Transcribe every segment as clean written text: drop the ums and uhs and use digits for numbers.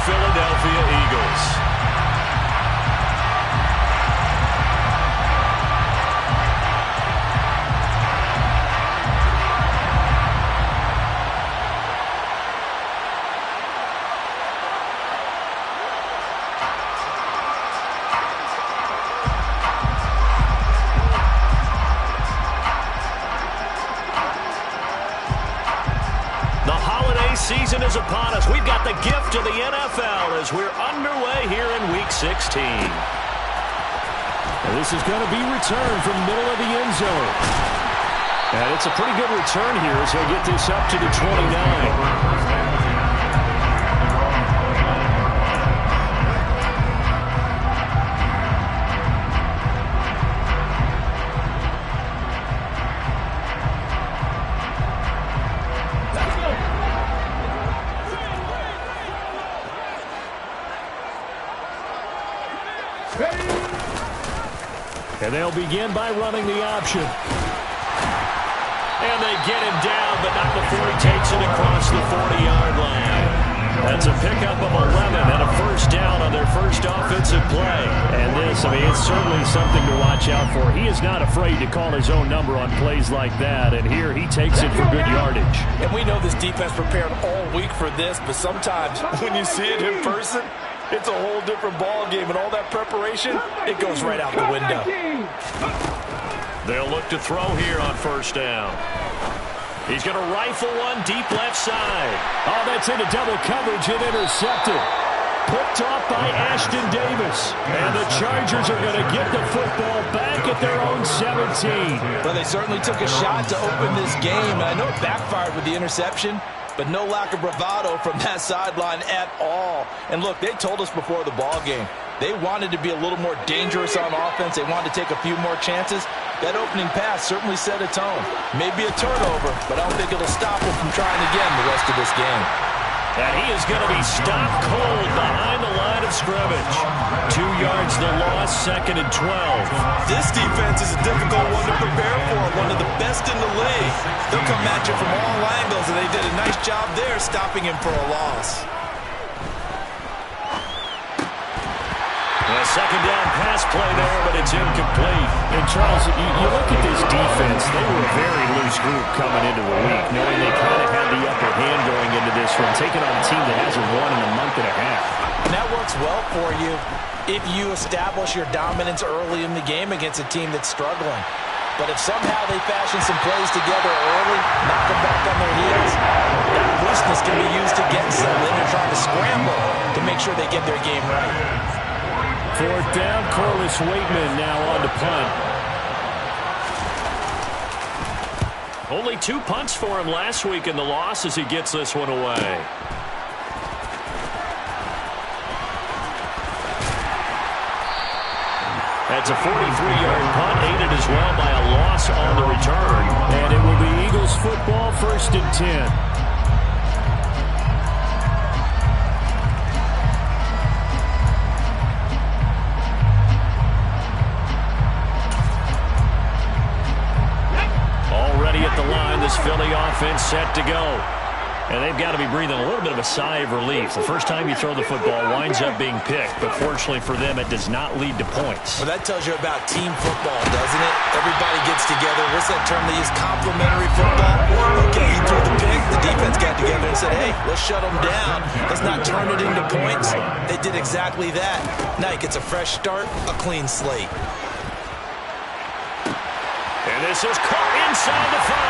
Philadelphia Eagles. Season is upon us. We've got the gift of the NFL as we're underway here in Week 16. And this is going to be returned from the middle of the end zone. And it's a pretty good return here as they get this up to the 29. And they'll begin by running the option. And they get him down, but not before he takes it across the 40-yard line. That's a pickup of 11 and a first down on their first offensive play. And this, it's certainly something to watch out for. He is not afraid to call his own number on plays like that. And here he takes it for good yardage. And we know this defense prepared all week for this, but sometimes when you see it in person, it's a whole different ball game, and all that preparation, it goes right out the window. They'll look to throw here on first down. He's going to rifle one deep left side. Oh, that's into double coverage and intercepted. Picked off by Ashton Davis. And the Chargers are going to get the football back at their own 17. Well, they certainly took a shot to open this game. I know it backfired with the interception, but no lack of bravado from that sideline at all. And look, they told us before the ball game, they wanted to be a little more dangerous on offense. They wanted to take a few more chances. That opening pass certainly set a tone. Maybe a turnover, but I don't think it'll stop them from trying again the rest of this game. And he is going to be stopped cold behind the line of scrimmage. 2 yards the loss, 2nd and 12. This defense is a difficult one to prepare for, one of the best in the league. They'll come at you from all angles, and they did a nice job there stopping him for a loss. A second down pass play there, but it's incomplete. And Charles, you look at this defense, they were a very loose group coming into the week, knowing they kind of had the upper hand going into this one, taking on a team that hasn't won in a month and a half. And that works well for you if you establish your dominance early in the game against a team that's struggling. But if somehow they fashion some plays together early, knock them back on their heels, that looseness can be used against them. Then they're trying to scramble to make sure they get their game right. 4th down, Corliss Waitman now on to punt. Only 2 punts for him last week in the loss as he gets this one away. That's a 43-yard punt, aided as well by a loss on the return. And it will be Eagles football, 1st and 10. This Philly offense set to go. And they've got to be breathing a little bit of a sigh of relief. The first time you throw the football winds up being picked, but fortunately for them, it does not lead to points. Well, that tells you about team football, doesn't it? Everybody gets together. What's that term they use? Complementary football. Okay, he threw the pick. The defense got together and said, hey, let's shut them down. Let's not turn it into points. They did exactly that. Now he gets a fresh start, a clean slate. And this is caught inside the 5.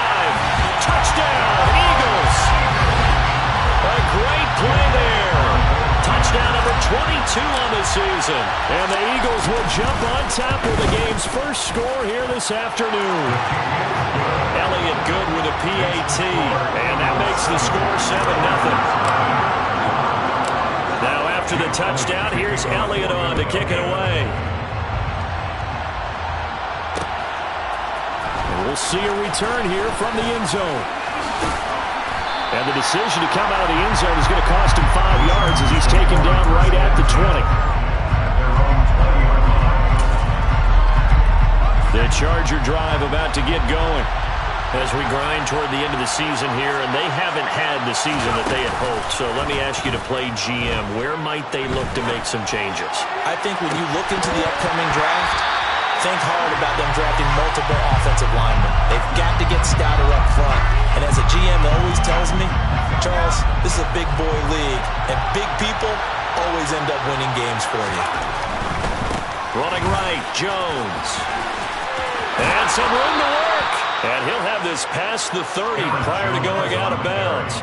Touchdown, Eagles. A great play there. Touchdown number 22 on the season. And the Eagles will jump on top with the game's first score here this afternoon. Elliott good with a PAT. And that makes the score 7-0. Now after the touchdown, here's Elliott on to kick it away. We'll see a return here from the end zone. And the decision to come out of the end zone is going to cost him 5 yards as he's taken down right at the 20. The Charger drive about to get going. As we grind toward the end of the season here, and they haven't had the season that they had hoped. So let me ask you to play GM. Where might they look to make some changes? I think when you look into the upcoming draft, think hard about them drafting multiple offensive linemen. They've got to get stouter up front. And as a GM that always tells me, Charles, this is a big boy league, and big people always end up winning games for you. Running right, Jones. And some room to work. And he'll have this past the 30 prior to going out of bounds.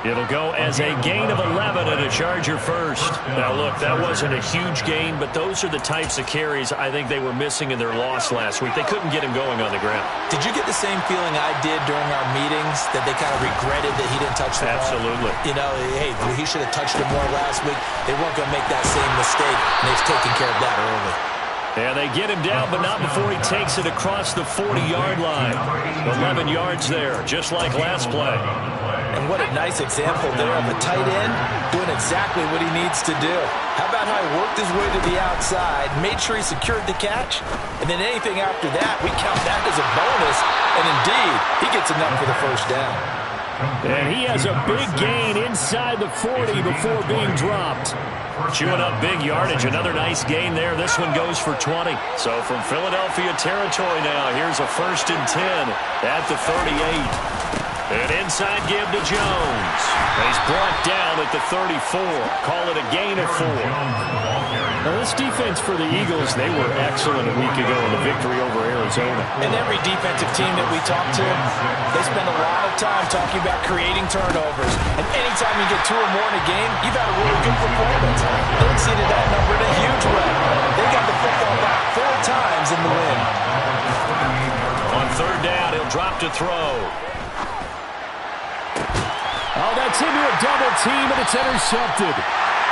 It'll go as a gain of 11 and a Charger first. Now, look, that wasn't a huge gain, but those are the types of carries I think they were missing in their loss last week. They couldn't get him going on the ground. Did you get the same feeling I did during our meetings, that they kind of regretted that he didn't touch the ball? Absolutely. You know, hey, he should have touched it more last week. They weren't going to make that same mistake, and they've taken care of that early. And they get him down, but not before he takes it across the 40-yard line. 11 yards there, just like last play. And what a nice example there of a tight end doing exactly what he needs to do. How about how he worked his way to the outside, made sure he secured the catch, and then anything after that, we count that as a bonus. And indeed, he gets enough for the first down. And he has a big gain inside the 40 before being dropped. Chewing up big yardage. Another nice gain there. This one goes for 20. So from Philadelphia territory now, here's a 1st and 10 at the 38. An inside give to Jones. He's brought down at the 34. Call it a gain of 4. Now, this defense for the Eagles, they were excellent a week ago in the victory over Arizona. And every defensive team that we talk to, they spend a lot of time talking about creating turnovers. And anytime you get 2 or more in a game, you've had a really good performance. They exceeded that number in a huge way. They got the football back 4 times in the win. On 3rd down, he'll drop to throw. Oh, that's into a double team, and it's intercepted.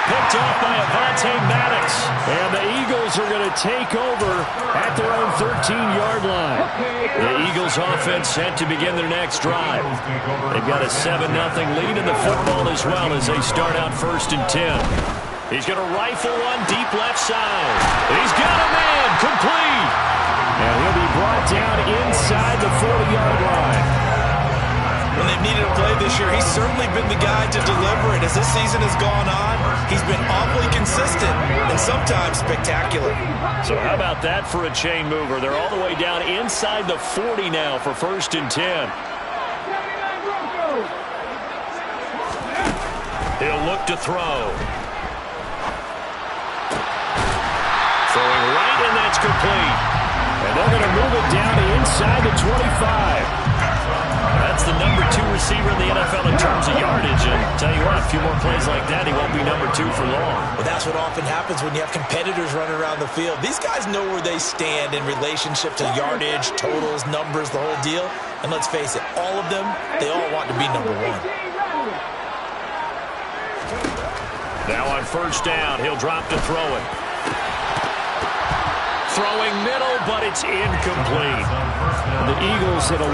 Picked off by Avonte Maddox. And the Eagles are going to take over at their own 13-yard line. The Eagles offense set to begin their next drive. They've got a 7-0 lead in the football as well as they start out 1st and 10. He's going to rifle one deep left side. He's got a man complete. And he'll be brought down inside the 40-yard line. When they've needed a play this year, he's certainly been the guy to deliver it. As this season has gone on, he's been awfully consistent and sometimes spectacular. So how about that for a chain mover? They're all the way down inside the 40 now for 1st and 10. He'll look to throw. Throwing right, and that's complete. And they're going to move it down to inside the 25. That's the number 2 receiver in the NFL in terms of yardage. And tell you what, a few more plays like that, he won't be number 2 for long. Well, that's what often happens when you have competitors running around the field. These guys know where they stand in relationship to yardage, totals, numbers, the whole deal. And let's face it, all of them, they all want to be number 1. Now on 1st down, he'll drop to throw it. Throwing middle, but it's incomplete. The Eagles at 11-3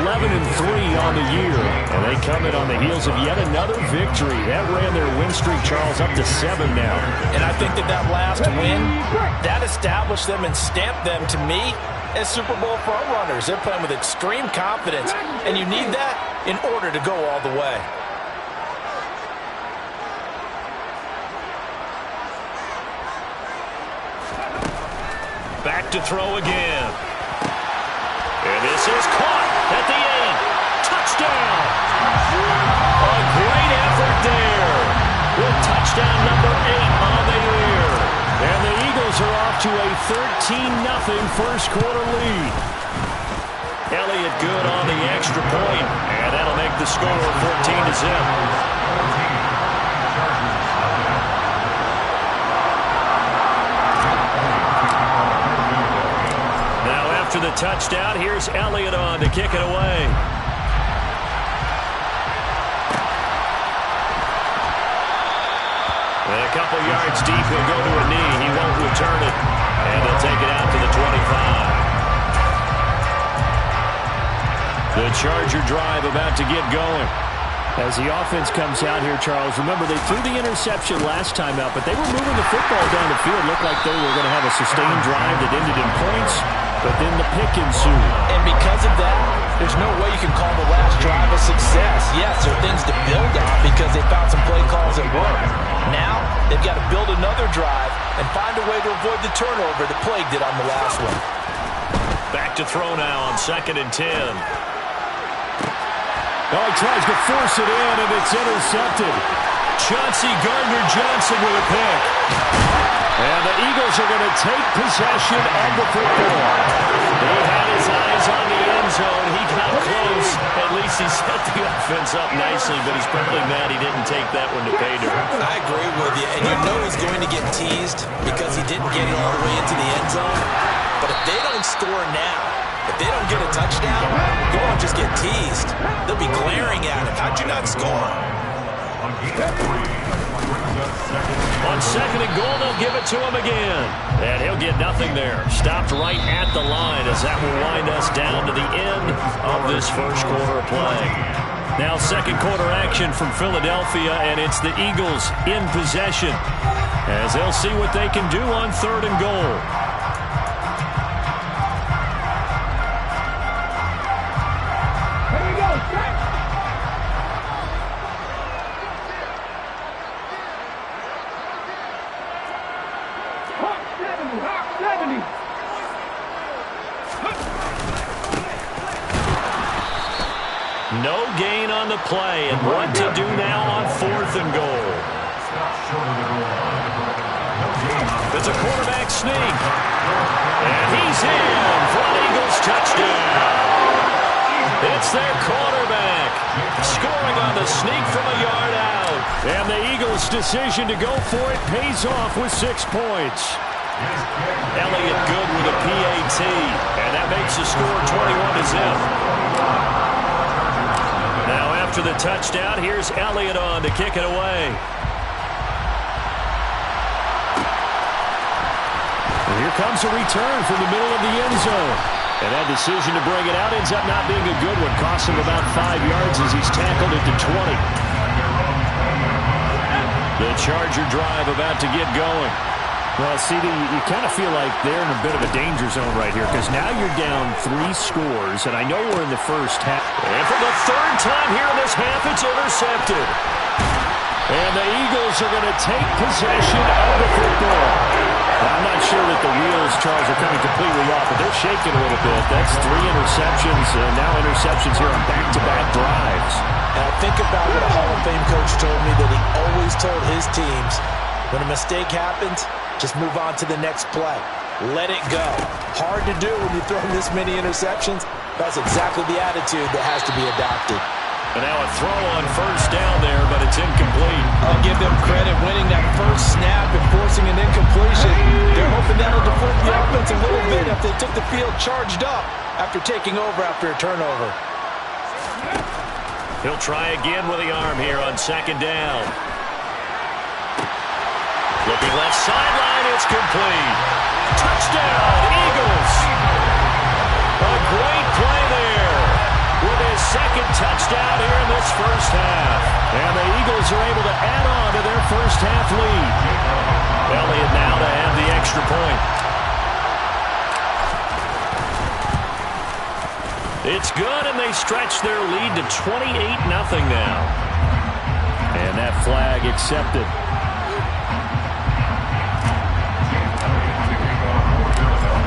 on the year, and they come in on the heels of yet another victory. That ran their win streak, Charles, up to 7 now. And I think that last win, that established them and stamped them, to me, as Super Bowl front runners. They're playing with extreme confidence, and you need that in order to go all the way. Back to throw again. And this is caught at the 8. Touchdown! A great effort there. With touchdown number 8 on the year. And the Eagles are off to a 13-0 first quarter lead. Elliott good on the extra point. And that'll make the score 14-0. After the touchdown, here's Elliott on to kick it away. And a couple yards deep, he'll go to a knee. He won't return it. And they'll take it out to the 25. The Charger drive about to get going. As the offense comes out here, Charles, remember they threw the interception last time out, but they were moving the football down the field. Looked like they were going to have a sustained drive that ended in points. but then the pick ensued. And because of that, there's no way you can call the last drive a success. Yes, there are things to build on because they found some play calls that work. Now, they've got to build another drive and find a way to avoid the turnover that plagued it on the last one. Back to throw now on 2nd and 10. Oh, he tries to force it in, and it's intercepted. Chauncey Gardner-Johnson with a pick. And the Eagles are going to take possession of the football. He had his eyes on the end zone. He got close. At least he set the offense up nicely, but he's probably mad he didn't take that one to pay dirt. I agree with you, and you know he's going to get teased because he didn't get it all the way into the end zone. But if they don't score now, if they don't get a touchdown, he won't just get teased. They'll be glaring at him. How'd you not score? On 2nd and goal, they'll give it to him again. And he'll get nothing there. Stopped right at the line as that will wind us down to the end of this first quarter of play. Now 2nd quarter action from Philadelphia, and it's the Eagles in possession as they'll see what they can do on 3rd and goal. No gain on the play, and what to do now on 4th and goal. It's a quarterback sneak. And he's in for an Eagles touchdown. It's their quarterback scoring on the sneak from a yard out. And the Eagles' decision to go for it pays off with 6 points. Elliott good with a PAT, and that makes the score 21-0. Now after the touchdown, here's Elliott on to kick it away. And here comes a return from the middle of the end zone. And that decision to bring it out ends up not being a good one. Costs him about 5 yards as he's tackled at the 20. The Charger drive about to get going. Well, CD, you kind of feel like they're in a bit of a danger zone right here because now you're down 3 scores, and I know we're in the first half. And for the 3rd time here in this half, it's intercepted. And the Eagles are going to take possession of the football. I'm not sure that the wheels, Charles, are coming completely off, but they're shaking a little bit. That's 3 interceptions, and now interceptions here on back-to-back drives. Now think about what a Hall of Fame coach told me that he always told his teams, when a mistake happens, just move on to the next play. Let it go. Hard to do when you throw this many interceptions. That's exactly the attitude that has to be adopted. And now a throw on 1st down there, but it's incomplete. I'll give them credit winning that first snap and forcing an incompletion. They're hoping that'll deflate the offense a little bit if they took the field charged up after taking over after a turnover. He'll try again with the arm here on 2nd down. Looking left sideline, it's complete. Touchdown, Eagles. A great play there with his 2nd touchdown here in this first half. And the Eagles are able to add on to their first half lead. Elliott now to have the extra point. It's good, and they stretch their lead to 28-0 now. And that flag accepted.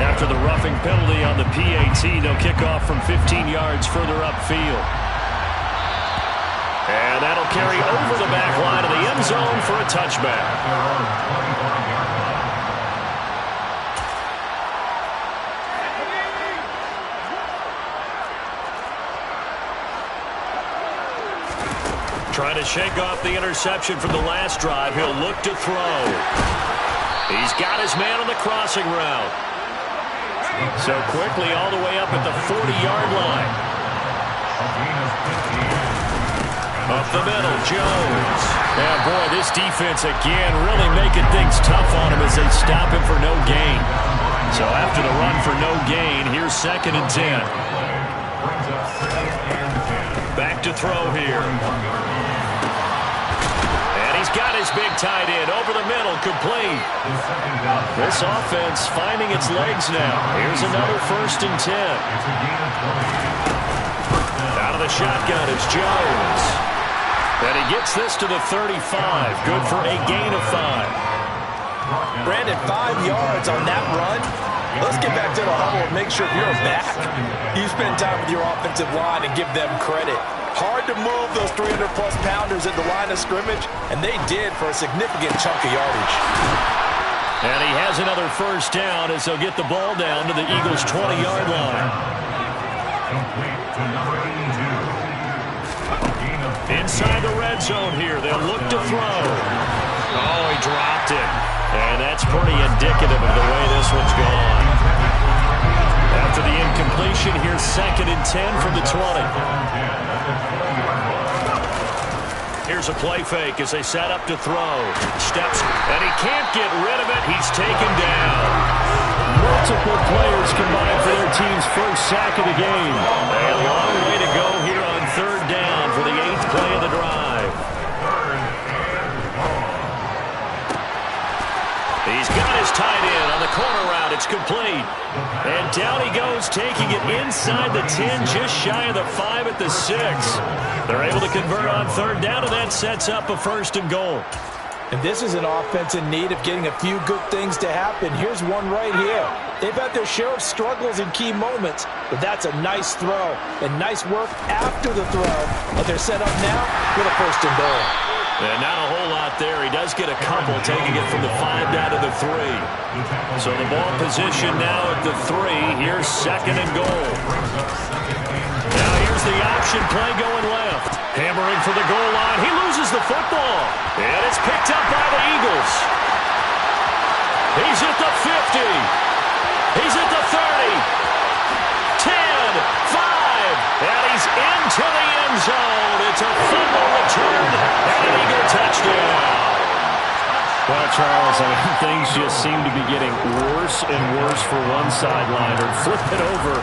After the roughing penalty on the PAT, they'll kick off from 15 yards further upfield. And that'll carry over the back line of the end zone for a touchback. Trying to shake off the interception from the last drive. He'll look to throw. He's got his man on the crossing route. So quickly all the way up at the 40-yard line. Up the middle, Jones. Yeah, boy, this defense again really making things tough on him as they stop him for no gain. So after the run for no gain, here's 2nd and 10. Back to throw here. And he's got his big tight end over the middle, complete. This offense finding its legs now. Here's another 1st and 10. Out of the shotgun is Jones. And he gets this to the 35. Good for a gain of 5. Brandon, 5 yards on that run. Let's get back to the huddle and make sure if you're a back, you spend time with your offensive line and give them credit. Hard to move those 300-plus pounders at the line of scrimmage, and they did for a significant chunk of yardage. And he has another 1st down as they'll get the ball down to the Eagles' 20-yard line. Inside the red zone here, they'll look to throw. Oh, he dropped it. And that's pretty indicative of the way this one's gone. After the incompletion, here's 2nd and 10 from the 20. Here's a play fake as they set up to throw. Steps, and he can't get rid of it. He's taken down. Multiple players combined for their team's 1st sack of the game. A long way to go here on 3rd down for the 8th play of the drive. He's got his tight end on the corner route. It's complete. And down he goes, taking it inside the 10, just shy of the 5 at the 6. They're able to convert on 3rd down, and that sets up a 1st and goal. And this is an offense in need of getting a few good things to happen. Here's one right here. They've had their share of struggles in key moments, but that's a nice throw and nice work after the throw. But they're set up now with a 1st and goal. And not a whole lot there. He does get a couple, taking it from the 5 down to the 3. So the ball position now at the 3. Here's 2nd and goal. Now here's the option play going left. Hammering for the goal line. He loses the football. And it's picked up by the Eagles. He's at the 50. He's at the 30. 10, 5, and he's into the end zone. It's a fumble return and an Eagle touchdown. Well, Charles, I mean, things just seem to be getting worse and worse for one sideline. Or flip it over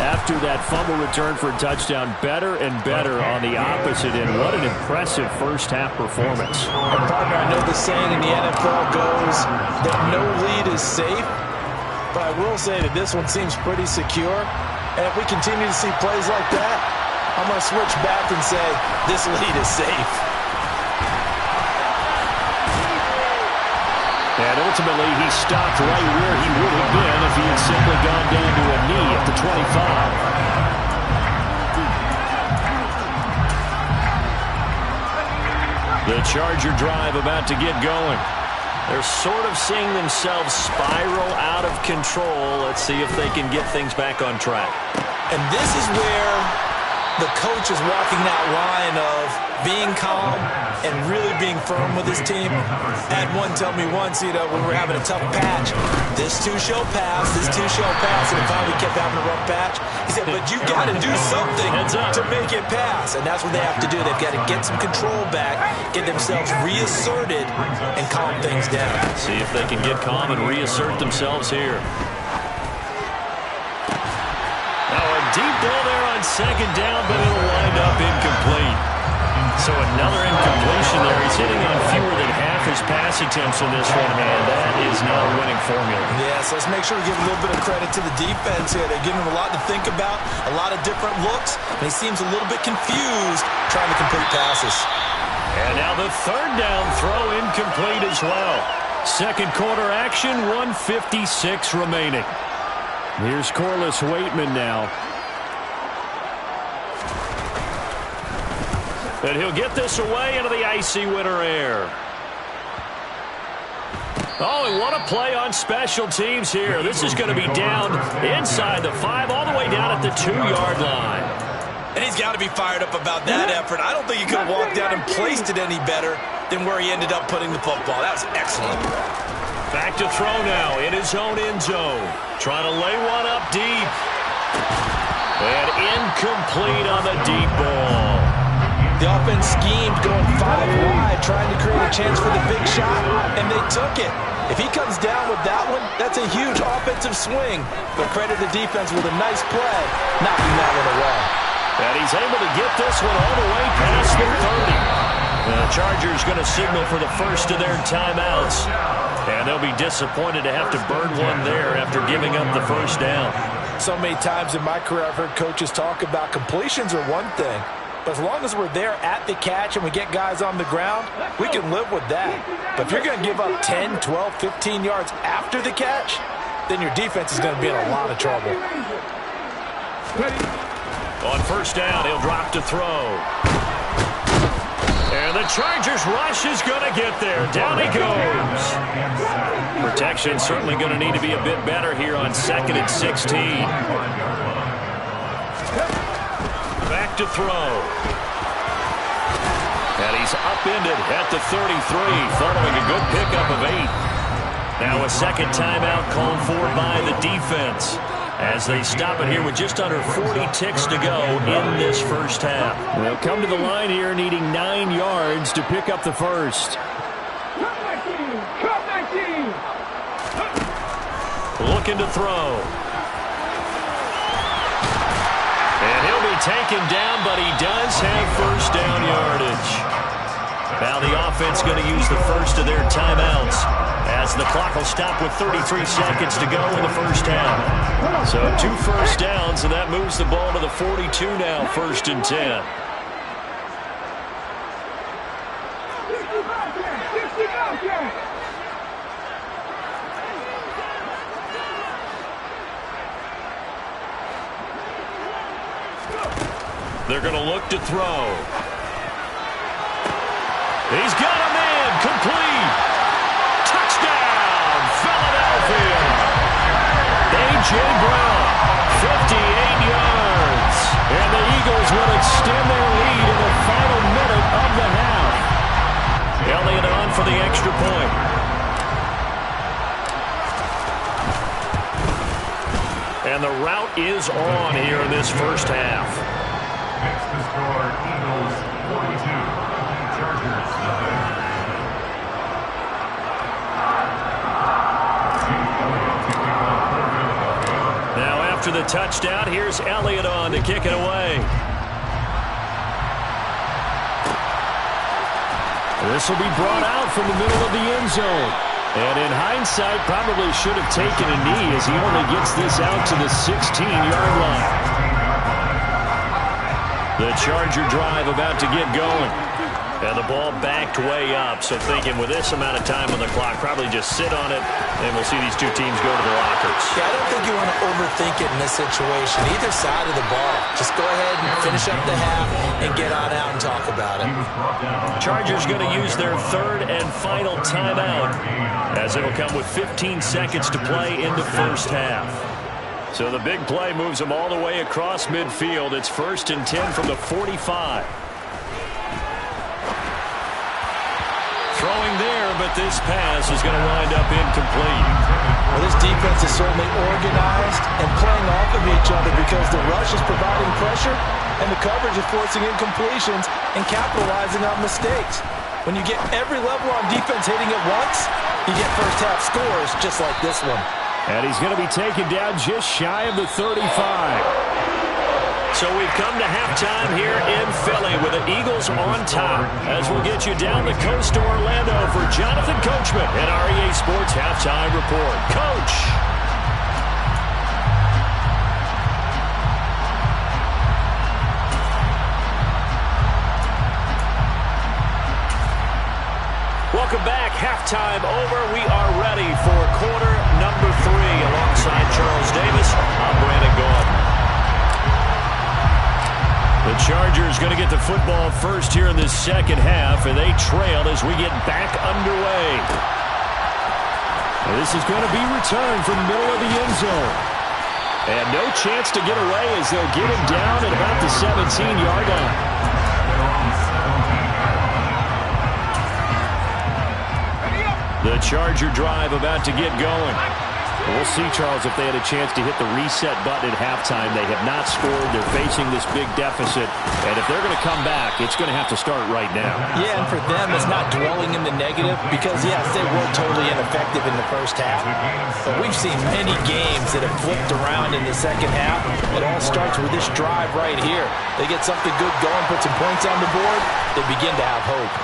after that fumble return for a touchdown. Better and better on the opposite end. What an impressive first-half performance. And partner, I know the saying in the NFL goes that no lead is safe, but I will say that this one seems pretty secure. And if we continue to see plays like that, I'm going to switch back and say this lead is safe. And ultimately, he stopped right where he would have been if he had simply gone down to a knee at the 25. The Charger drive about to get going. They're sort of seeing themselves spiral out of control. Let's see if they can get things back on track. And this is where the coach is walking that line of being calm and really being firm with his team. I had one tell me once, when we were having a tough patch, this too shall pass, this too shall pass, and finally kept having a rough patch. He said, but you got to do something to make it pass, and that's what they have to do. They've got to get some control back, get themselves reasserted, and calm things down. See if they can get calm and reassert themselves here. Now a deep ball there on 2nd down, but it'll wind up incomplete. So another incompletion there. He's hitting on fewer than half his pass attempts in this one, and that is not a winning formula. Yeah, so let's make sure we give a little bit of credit to the defense here. They're giving him a lot to think about, a lot of different looks, and he seems a little bit confused trying to complete passes. And now the 3rd down throw incomplete as well. 2nd quarter action, 1:56 remaining. Here's Corliss Waitman now. And he'll get this away into the icy winter air. Oh, and what a play on special teams here. This is going to be down inside the 5, all the way down at the 2-yard line. And he's got to be fired up about that effort. I don't think he could have walked down and placed it any better than where he ended up putting the football. That was excellent. Back to throw now in his own end zone. Trying to lay one up deep. And incomplete on the deep ball. The offense schemed going 5 wide, trying to create a chance for the big shot, and they took it. If he comes down with that one, that's a huge offensive swing. But credit the defense with a nice play, knocking that one away. And he's able to get this one all the way past the 30. The Chargers going to signal for the first of their timeouts. And they'll be disappointed to have to burn one there after giving up the first down. So many times in my career I've heard coaches talk about completions are one thing. But as long as we're there at the catch and we get guys on the ground, we can live with that. But if you're going to give up 10, 12, 15 yards after the catch, then your defense is going to be in a lot of trouble. On first down, he'll drop to throw. And the Chargers rush is going to get there. Down he goes. Protection certainly going to need to be a bit better here on 2nd and 16. Back to throw. And he's upended at the 33, following a good pickup of 8. Now a second timeout called for by the defense, as they stop it here with just under 40 ticks to go in this first half. They'll come to the line here needing 9 yards to pick up the first. Looking to throw. And he'll be taken down, but he does have first down yardage. Now the offense going to use the first of their timeouts, as the clock will stop with 33 seconds to go in the first half. So 2 first downs, and that moves the ball to the 42 now, 1st and 10. They're going to look to throw. He's got a man, complete. Touchdown, Philadelphia. A.J. Brown, 58 yards. And the Eagles will extend their lead in the final minute of the half. Elliott on for the extra point. And the route is on here in this first half. Next to score, Eagles 42, Chargers 7. Now after the touchdown, here's Elliott on to kick it away. This will be brought out from the middle of the end zone. And in hindsight, probably should have taken a knee, as he only gets this out to the 16-yard line. The Charger drive about to get going. And the ball backed way up. So thinking with this amount of time on the clock, probably just sit on it, and we'll see these two teams go to the lockers. Yeah, I don't think you want to overthink it in this situation. Either side of the ball. Just go ahead and finish up the half and get on out and talk about it. Chargers going to use their 3rd and final timeout, as it'll come with 15 seconds to play in the first half. So the big play moves them all the way across midfield. It's 1st and 10 from the 45. Throwing there, but this pass is going to wind up incomplete. Well, this defense is certainly organized and playing off of each other, because the rush is providing pressure and the coverage is forcing incompletions and capitalizing on mistakes. When you get every level on defense hitting at once, you get first half scores just like this one. And he's going to be taken down just shy of the 35. So we've come to halftime here in Philly with the Eagles on top, as we'll get you down the coast to Orlando for Jonathan Coachman and our EA Sports Halftime Report. Coach! Welcome back. Halftime over. We are ready for quarter number 3. Alongside Charles Davis, I'm Brandon Gaudin. The Chargers going to get the football first here in this second half, and they trail as we get back underway. This is going to be returned from the middle of the end zone. And no chance to get away, as they'll get him down at about the 17-yard line. The Charger drive about to get going. We'll see, Charles, if they had a chance to hit the reset button at halftime. They have not scored. They're facing this big deficit. And if they're going to come back, it's going to have to start right now. Yeah, and for them, it's not dwelling in the negative because, yes, they were totally ineffective in the first half. But we've seen many games that have flipped around in the second half. It all starts with this drive right here. They get something good going, put some points on the board, they begin to have hope.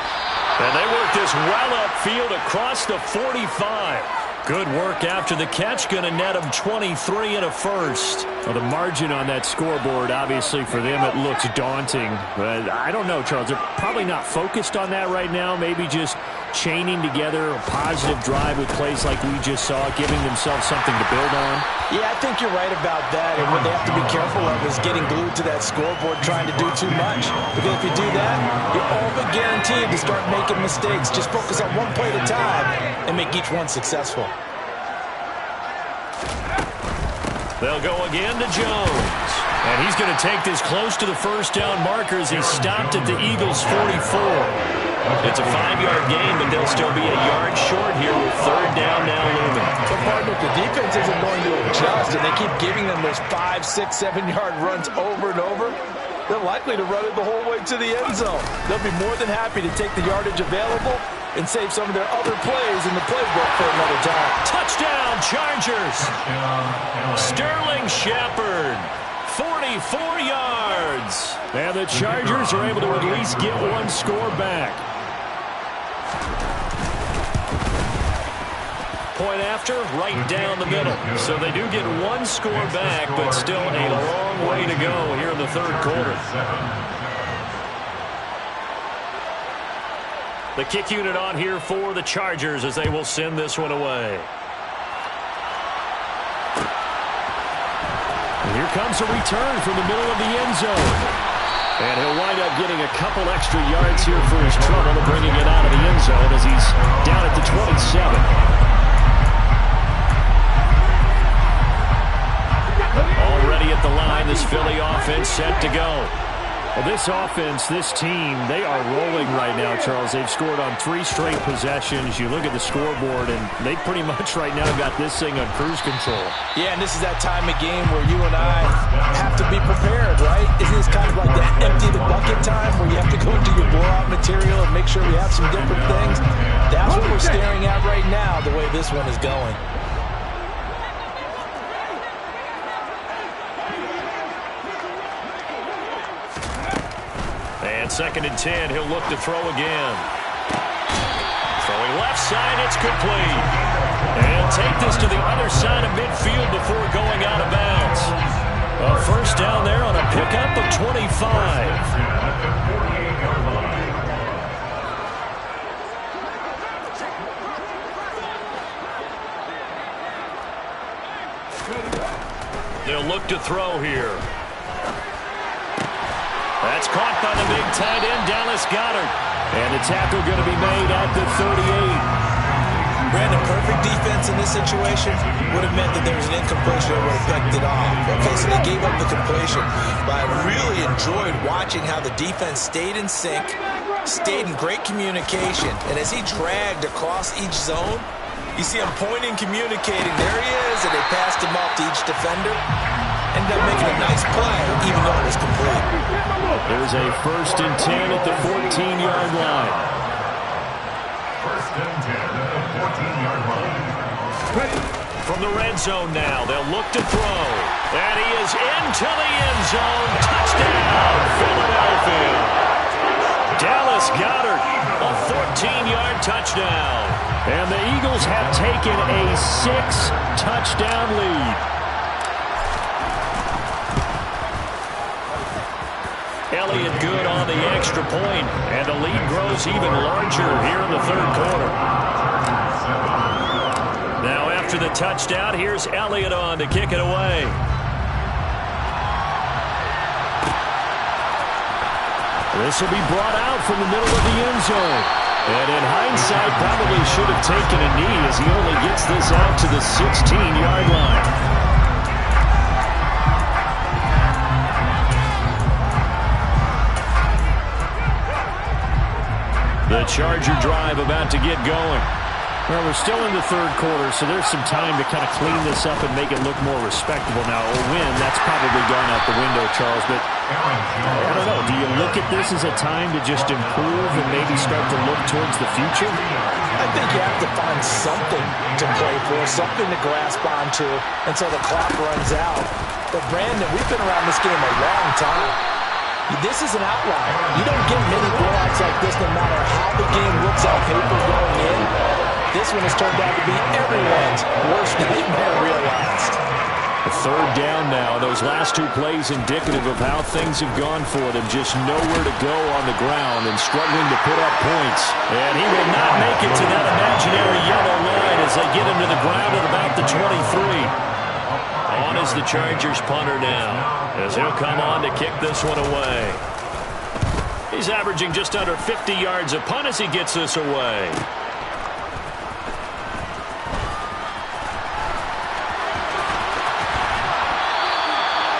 And they work this well upfield across the 45. Good work after the catch. Going to net them 23 and a first. Well, the margin on that scoreboard, obviously, for them, it looks daunting. But I don't know, Charles. They're probably not focused on that right now. Maybe just chaining together a positive drive with plays like we just saw, giving themselves something to build on. Yeah, I think you're right about that. And what they have to be careful of is getting glued to that scoreboard trying to do too much. Because if you do that, you're all but guaranteed to start making mistakes. Just focus on one play at a time and make each one successful. They'll go again to Jones. And he's going to take this close to the first down marker as he stopped at the Eagles' 44. It's a 5-yard gain, but they'll still be a yard short here with third down now looming. So, partner, if the defense isn't going to adjust and they keep giving them those 5, 6, 7-yard runs over and over, they're likely to run it the whole way to the end zone. They'll be more than happy to take the yardage available and save some of their other plays in the playbook for another time. Touchdown, Chargers. Sterling Shepard, 44 yards. And the Chargers are able to at least get one score back. Point after, right down the middle. So they do get one score back, but still a long way to go here in the third quarter. The kick unit on here for the Chargers as they will send this one away. And here comes a return from the middle of the end zone. And he'll wind up getting a couple extra yards here for his trouble, bringing it out of the end zone as he's down at the 27. Already at the line, this Philly offense set to go. Well, this offense, this team, they are rolling right now, Charles. They've scored on 3 straight possessions. You look at the scoreboard, and they pretty much right now got this thing on cruise control. Yeah, and this is that time of game where you and I have to be prepared, right? Isn't this kind of like that empty the bucket time where you have to go into your blowout material and make sure we have some different things? That's what we're staring at right now, the way this one is going. And 2nd and 10, he'll look to throw again. Throwing left side, it's complete. And take this to the other side of midfield before going out of bounds. A first down there on a pickup of 25. They'll look to throw here. That's caught by the big tight end, Dallas Goedert. And the tackle going to be made at the 38. Brandon, perfect defense in this situation would have meant that there was an incompletion that would have picked it off. Okay, so they gave up the completion. But I really enjoyed watching how the defense stayed in sync, stayed in great communication. And as he dragged across each zone, you see him pointing, communicating. There he is, and they passed him off to each defender. Ended up making a nice play, even though it was complete. There's a 1st and 10 at the 14-yard line. 1st and 10 at the 14-yard line. From the red zone now, they'll look to throw. And he is into the end zone. Touchdown, Philadelphia. Dallas Goedert, a 14-yard touchdown. And the Eagles have taken a 6-touchdown lead. Elliott good on the extra point, and the lead grows even larger here in the third quarter. Now after the touchdown, here's Elliott on to kick it away. This will be brought out from the middle of the end zone. And in hindsight, probably should have taken a knee as he only gets this out to the 16-yard line. The Charger drive about to get going. Well, we're still in the third quarter, so there's some time to kind of clean this up and make it look more respectable. Now, a win, that's probably gone out the window, Charles, but I don't know. Do you look at this as a time to just improve and maybe start to look towards the future? I think you have to find something to play for, something to grasp onto until the clock runs out. But, Brandon, we've been around this game a long time. This is an outlier. You don't get many blowouts like this no matter how the game looks on paper going in. This one has turned out to be everyone's worst nightmare realized. A third down now. Those last two plays indicative of how things have gone for them. Just nowhere to go on the ground and struggling to put up points. And he will not make it to that imaginary yellow line as they get him to the ground at about the 23. On is the Chargers punter now, as he'll come on to kick this one away. He's averaging just under 50 yards a punt as he gets this away.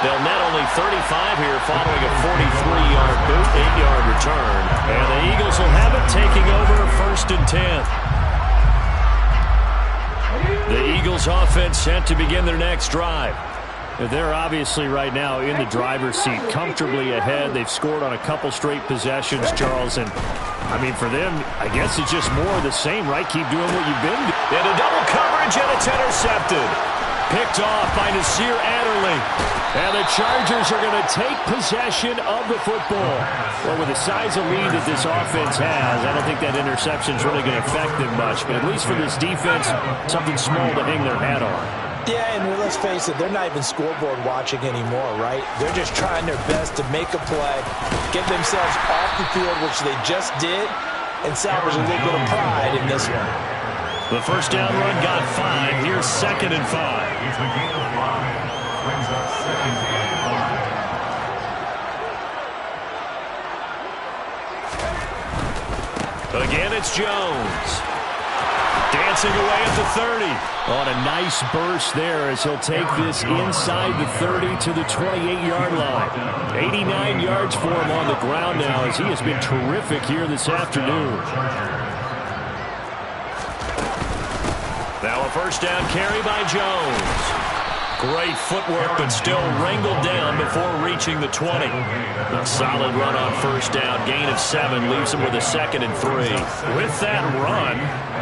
They'll net only 35 here following a 43-yard boot, 8-yard return. And the Eagles will have it taking over 1st and 10. The Eagles offense set to begin their next drive. They're obviously right now in the driver's seat, comfortably ahead. They've scored on a couple straight possessions, Charles. And, I mean, for them, I guess it's just more of the same, right? Keep doing what you've been doing. Into double coverage, and it's intercepted. Picked off by Nasir Adderley. And the Chargers are going to take possession of the football. Well, with the size of lead that this offense has, I don't think that interception is really going to affect them much. But at least for this defense, something small to hang their hat on. Yeah, and let's face it, they're not even scoreboard watching anymore, right? They're just trying their best to make a play, get themselves off the field, which they just did, and salvage a little bit of pride in this one. The first down run got 5. Here's 2nd and 5. It's a game of 5. Brings up 2nd and 5. Again, it's Jones. Dancing away at the 30. On a nice burst there as he'll take this inside the 30 to the 28-yard line. 89 yards for him on the ground now as he has been terrific here this afternoon. Now a first down carry by Jones. Great footwork, but still wrangled down before reaching the 20. A solid run on first down. Gain of 7 leaves him with a 2nd and 3. With that run,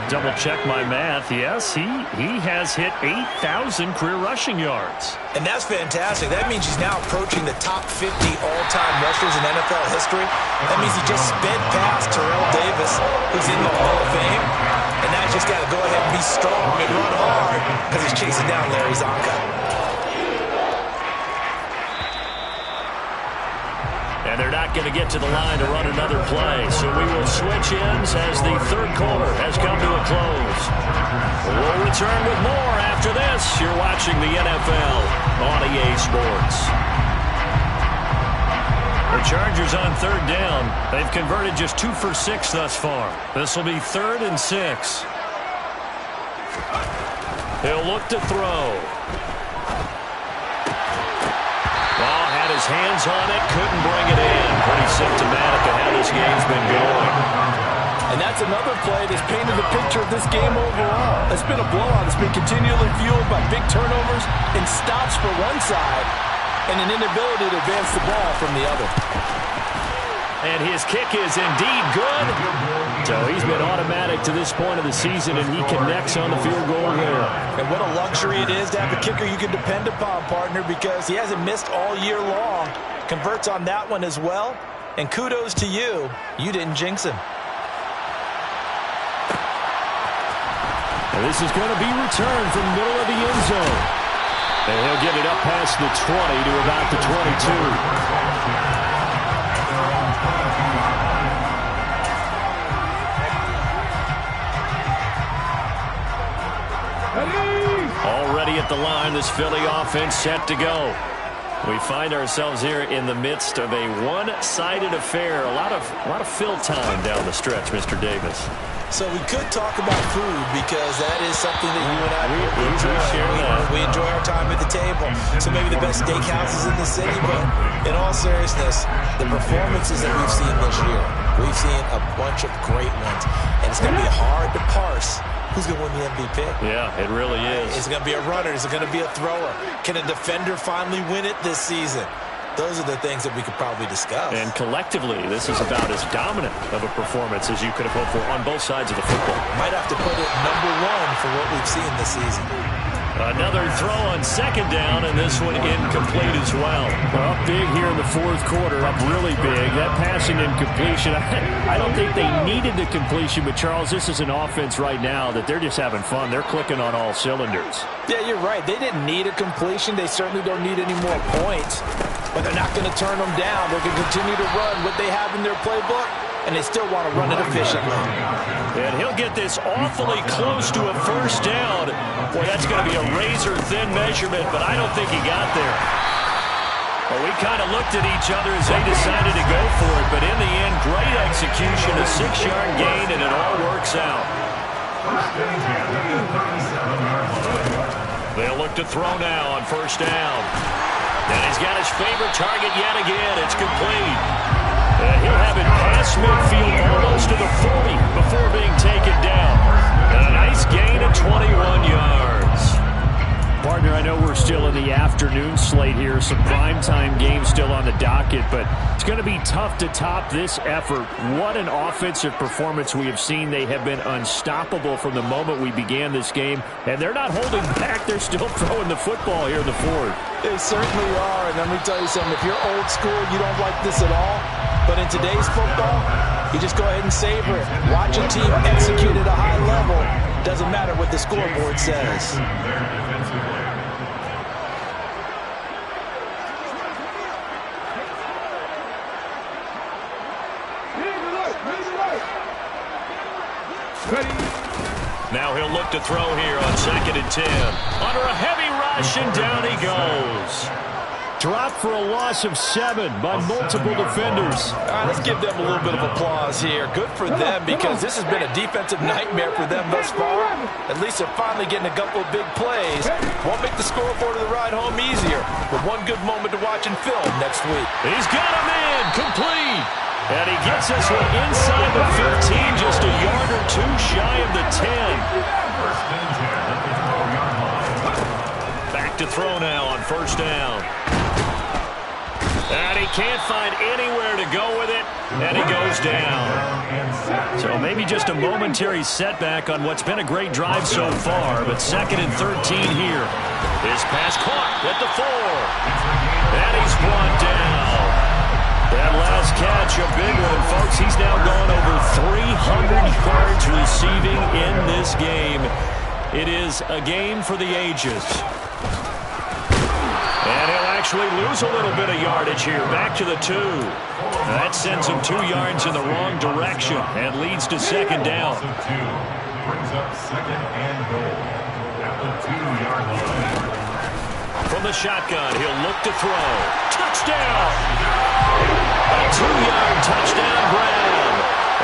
double check my math. Yes, he has hit 8,000 career rushing yards. And that's fantastic. That means he's now approaching the top 50 all-time rushers in NFL history. That means he just sped past Terrell Davis, who's in the Hall of Fame. And now he's just got to go ahead and be strong and run hard because he's chasing down Larry Zonka. And they're not going to get to the line to run another play. So we will switch ends as the third quarter has come to a close. We'll return with more after this. You're watching the NFL on EA Sports. The Chargers on third down. They've converted just 2 for 6 thus far. This will be 3rd and 6. He'll look to throw. Ball had his hands on it, couldn't bring it in. Pretty symptomatic of how this game's been going. And that's another play that's painted the picture of this game overall. It's been a blowout. It's been continually fueled by big turnovers and stops for one side and an inability to advance the ball from the other. And his kick is indeed good. So he's been automatic to this point of the season, and he connects on the field goal there. And what a luxury it is to have a kicker you can depend upon, partner, because he hasn't missed all year long. Converts on that one as well. And kudos to you. You didn't jinx him. And this is going to be returned from the middle of the end zone. And he'll get it up past the 20 to about the 22. Already at the line, this Philly offense set to go. We find ourselves here in the midst of a one-sided affair. A lot of fill time down the stretch, Mr. Davis. So we could talk about food because that is something that you and I we enjoy our time at the table. So maybe the best steakhouses in the city, but in all seriousness, the performances that we've seen this year, we've seen a bunch of great ones. And It's going to be hard to parse who's going to win the MVP. Yeah, it really is. Is it going to be a runner? Is it going to be a thrower? Can a defender finally win it this season? Those are the things that we could probably discuss. And collectively, this is about as dominant of a performance as you could have hoped for on both sides of the football. Might have to put it #1 for what we've seen this season. Another throw on second down, and this one incomplete as well. Up big here in the fourth quarter, up really big. That passing incompletion, I don't think they needed the completion, but Charles, this is an offense right now that they're just having fun. They're clicking on all cylinders. Yeah, you're right. They didn't need a completion. They certainly don't need any more points, but they're not going to turn them down. They're going to continue to run what they have in their playbook, and they still want to run it efficiently. And he'll get this awfully close to a first down. Boy, that's going to be a razor-thin measurement, but I don't think he got there. Well, we kind of looked at each other as they decided to go for it, but in the end, great execution, a 6-yard gain, and it all works out. They'll look to throw now on first down. And he's got his favorite target yet again. It's complete. And he'll have it past midfield almost to the 40 before being taken down. And a nice gain of 21 yards. Partner, I know we're still in the afternoon slate here. Some primetime games still on the docket, but it's going to be tough to top this effort. What an offensive performance we have seen. They have been unstoppable from the moment we began this game, and they're not holding back. They're still throwing the football here in the fourth. They certainly are, and let me tell you something. If you're old school, you don't like this at all. But in today's football, you just go ahead and savor it. Watch a team execute at a high level. Doesn't matter what the scoreboard says. Now he'll look to throw here on 2nd and 10. Under a heavy rush, and down he goes. Dropped for a loss of 7 by multiple defenders. All right, let's give them a little bit of applause here. Good for them, because this has been a defensive nightmare for them thus far. At least they're finally getting a couple of big plays. Won't make the scoreboard of the ride home easier, but one good moment to watch in film next week. He's got him in, complete. And he gets this one inside the 15, just a yard or two shy of the 10. Back to throw now on first down. And he can't find anywhere to go with it, and he goes down. So maybe just a momentary setback on what's been a great drive so far, but 2nd and 13 here. His pass caught at the 4. And he's brought down. That last catch, a big one, folks. He's now gone over 300 yards receiving in this game. It is a game for the ages. And he'll actually lose a little bit of yardage here. Back to the 2. That sends him 2 yards in the wrong direction and leads to 2nd down. Brings up 2nd and goal at the 2-yard line. From the shotgun, he'll look to throw. Touchdown! A 2-yard touchdown grab.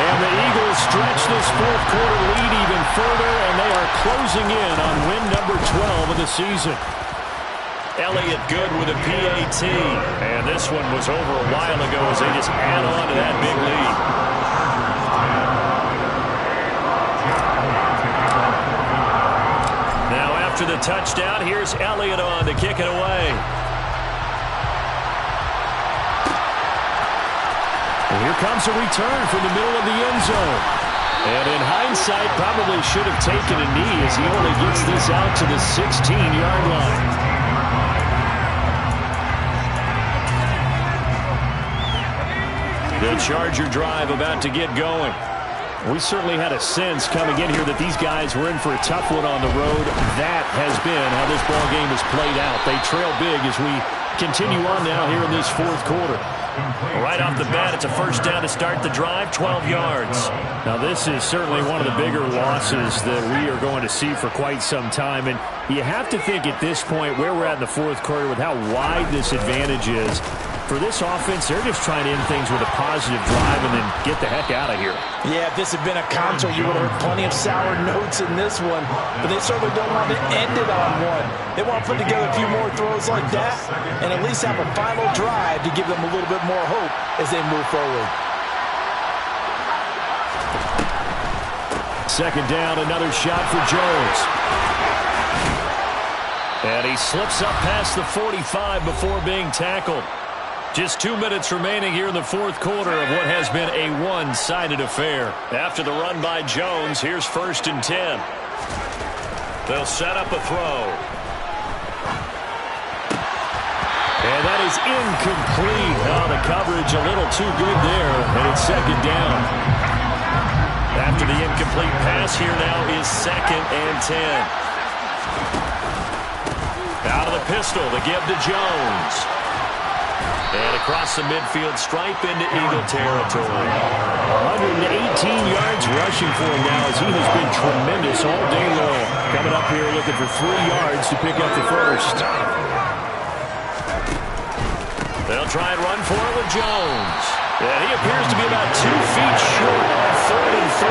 And the Eagles stretch this fourth quarter lead even further, and they are closing in on win number 12 of the season. Elliott good with a PAT. And this one was over a while ago as they just add on to that big lead. Now after the touchdown, here's Elliott on to kick it away. And here comes a return from the middle of the end zone. And in hindsight, probably should have taken a knee as he only gets this out to the 16-yard line. The Charger drive about to get going. We certainly had a sense coming in here that these guys were in for a tough one on the road. That has been how this ball game has played out. They trail big as we continue on now here in this fourth quarter. Right off the bat, it's a first down to start the drive, 12 yards. Now, this is certainly one of the bigger losses that we are going to see for quite some time. And you have to think at this point where we're at in the fourth quarter with how wide this advantage is. For this offense, they're just trying to end things with a positive drive and then get the heck out of here. Yeah, if this had been a concert, you would have heard plenty of sour notes in this one. But they certainly don't want to end it on one. They want to put together a few more throws like that and at least have a final drive to give them a little bit more hope as they move forward. Second down, another shot for Jones. And he slips up past the 45 before being tackled. Just 2 minutes remaining here in the fourth quarter of what has been a one-sided affair. After the run by Jones, here's 1st and 10. They'll set up a throw. And that is incomplete. Oh, the coverage a little too good there, and it's second down. After the incomplete pass, here now is 2nd and 10. Out of the pistol, the give to Jones. And across the midfield stripe into Eagle territory. 118 yards rushing for him now as he has been tremendous all day long. Coming up here looking for 3 yards to pick up the first. They'll try and run for it with Jones. And he appears to be about 2 feet short on 3rd and 3.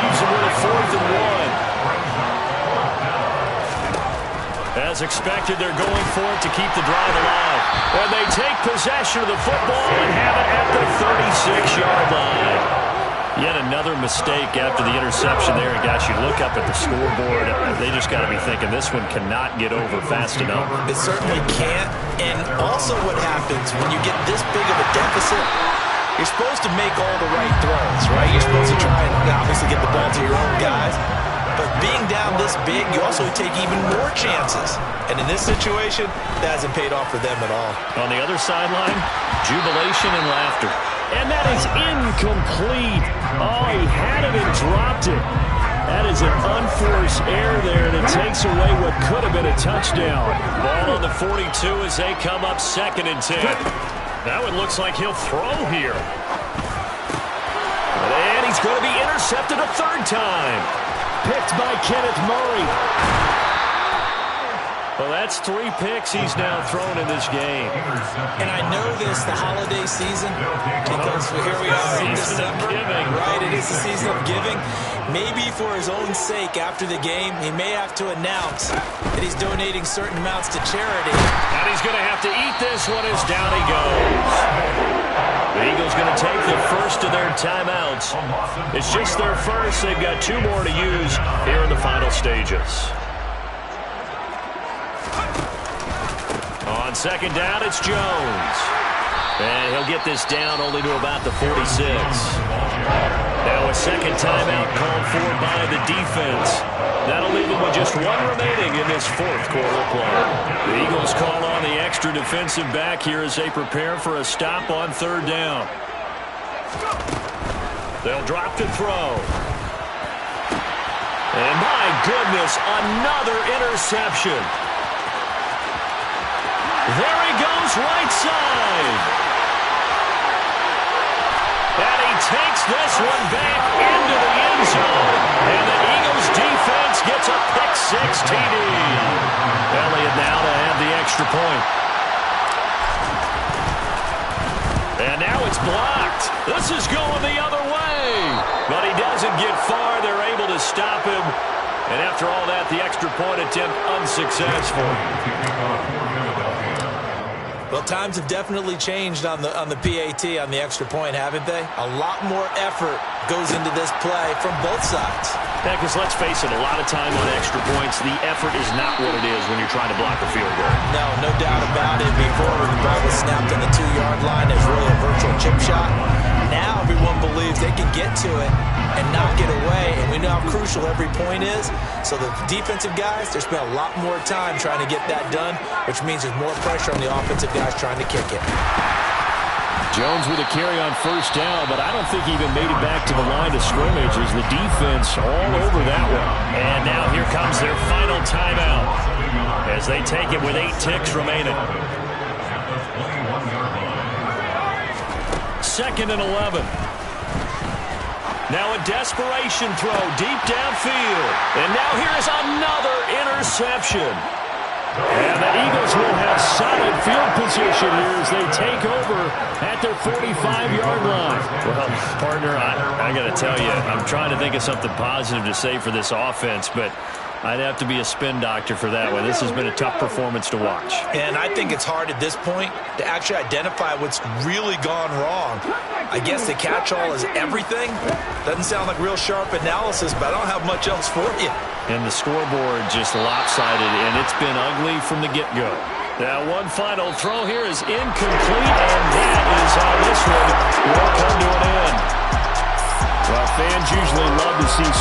Leaves him with a 4th and 1. As expected, they're going for it to keep the drive alive. And they take possession of the football and have it at the 36-yard line. Yet another mistake after the interception there. And guys, you look up at the scoreboard, they just got to be thinking this one cannot get over fast enough. It certainly can't. And also what happens when you get this big of a deficit, you're supposed to make all the right throws, right? You're supposed to try and obviously get the ball to your own guys. But being down this big, you also take even more chances. And in this situation, that hasn't paid off for them at all. On the other sideline, jubilation and laughter. And that is incomplete. Oh, he had it and dropped it. That is an unforced error there, and it takes away what could have been a touchdown. Ball on the 42 as they come up 2nd and 10. That one looks like he'll throw here. And he's going to be intercepted a 3rd time. Picked by Kenneth Murray. Well, that's 3 picks he's now thrown in this game. And I know this, the holiday season, because here we are in December. Right, it is the season of giving. Maybe for his own sake, after the game, he may have to announce that he's donating certain amounts to charity. And he's going to have to eat this one as down he goes. The Eagles going to take the first of their timeouts. It's just their first. They've got 2 more to use here in the final stages. On 2nd down, it's Jones. And he'll get this down only to about the 46. Now a 2nd timeout called for by the defense. That'll leave them with just 1 remaining in this 4th quarter play. The Eagles call on the extra defensive back here as they prepare for a stop on 3rd down. They'll drop to throw. And my goodness, another interception. There he goes, right side. And he takes this one back into the end zone. And the Eagles defense gets a pick-6 TD. Elliott now to have the extra point. And now it's blocked. This is going the other way. But he doesn't get far. They're able to stop him. And after all that, the extra point attempt unsuccessful. Well, times have definitely changed on the PAT, on the extra point, haven't they? A lot more effort goes into this play from both sides. Yeah, because let's face it, a lot of time on extra points, the effort is not what it is when you're trying to block a field goal. No doubt about it. Before, when the ball was snapped on the 2-yard line, there's really a virtual chip shot. Now everyone believes they can get to it and not get away, and we know how crucial every point is. So the defensive guys, they spent a lot more time trying to get that done, which means there's more pressure on the offensive guys trying to kick it. Jones with a carry on 1st down, but I don't think he even made it back to the line of scrimmage as the defense all over that one. And now here comes their final timeout as they take it with 8 ticks remaining. 2nd and 11. Now a desperation throw deep downfield. And now here is another interception. And the Eagles will have solid field position here as they take over at their 45-yard line. Well, partner, I got to tell you, I'm trying to think of something positive to say for this offense, but I'd have to be a spin doctor for that one. This has been a tough performance to watch. And I think it's hard at this point to actually identify what's really gone wrong. I guess the catch-all is everything. Doesn't sound like real sharp analysis, but I don't have much else for you. And the scoreboard just lopsided, and it's been ugly from the get-go. Now, one final throw here is incomplete, and that is how this one will come to an end. Well, fans usually love to see